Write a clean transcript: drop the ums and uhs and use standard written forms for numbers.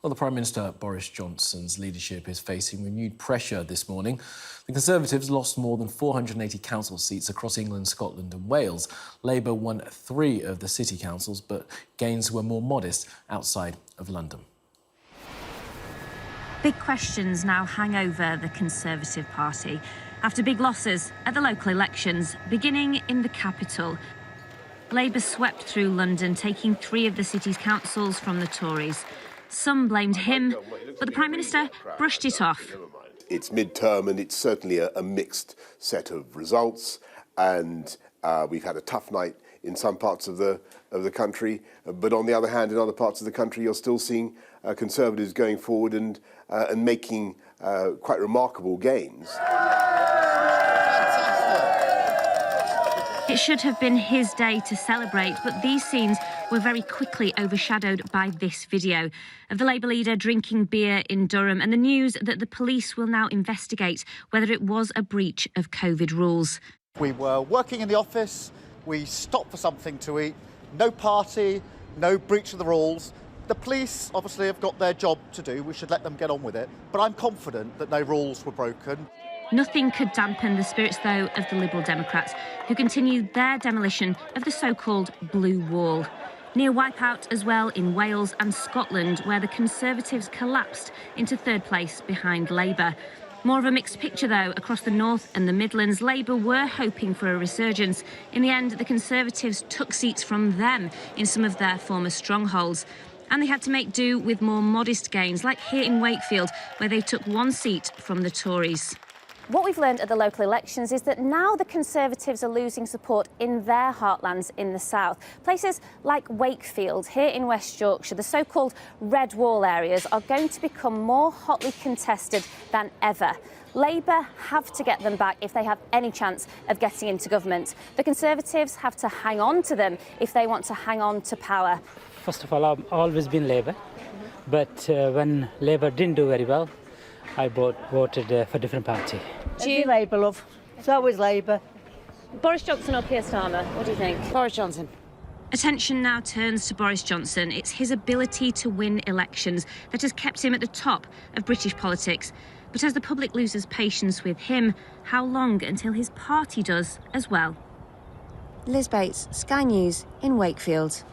Well, the Prime Minister Boris Johnson's leadership is facing renewed pressure this morning. The Conservatives lost more than 480 council seats across England, Scotland and Wales. Labour won 3 of the city councils, but gains were more modest outside of London. Big questions now hang over the Conservative Party after big losses at the local elections, beginning in the capital. Labour swept through London, taking 3 of the city's councils from the Tories. Some blamed him, but the Prime Minister brushed it off. It's mid-term and it's certainly a mixed set of results, and we've had a tough night in some parts of the country, but on the other hand, in other parts of the country, you're still seeing Conservatives going forward and making quite remarkable gains. It should have been his day to celebrate, but these scenes were very quickly overshadowed by this video of the Labour leader drinking beer in Durham and the news that the police will now investigate whether it was a breach of COVID rules. We were working in the office, we stopped for something to eat, no party, no breach of the rules. The police obviously have got their job to do, we should let them get on with it, but I'm confident that no rules were broken. Nothing could dampen the spirits, though, of the Liberal Democrats, who continued their demolition of the so-called Blue Wall. Near wipeout as well in Wales and Scotland, where the Conservatives collapsed into 3rd place behind Labour. More of a mixed picture, though, across the North and the Midlands. Labour were hoping for a resurgence. In the end, the Conservatives took seats from them in some of their former strongholds. And they had to make do with more modest gains, like here in Wakefield, where they took 1 seat from the Tories. What we've learned at the local elections is that now the Conservatives are losing support in their heartlands in the south. Places like Wakefield, here in West Yorkshire, the so-called Red Wall areas, are going to become more hotly contested than ever. Labour have to get them back if they have any chance of getting into government. The Conservatives have to hang on to them if they want to hang on to power. First of all, I've always been Labour, but when Labour didn't do very well, I voted for a different party. Do you Labour, love? It's always Labour. Boris Johnson or Keir Starmer? What do you think? Boris Johnson. Attention now turns to Boris Johnson. It's his ability to win elections that has kept him at the top of British politics. But as the public loses patience with him, how long until his party does as well? Liz Bates, Sky News in Wakefield.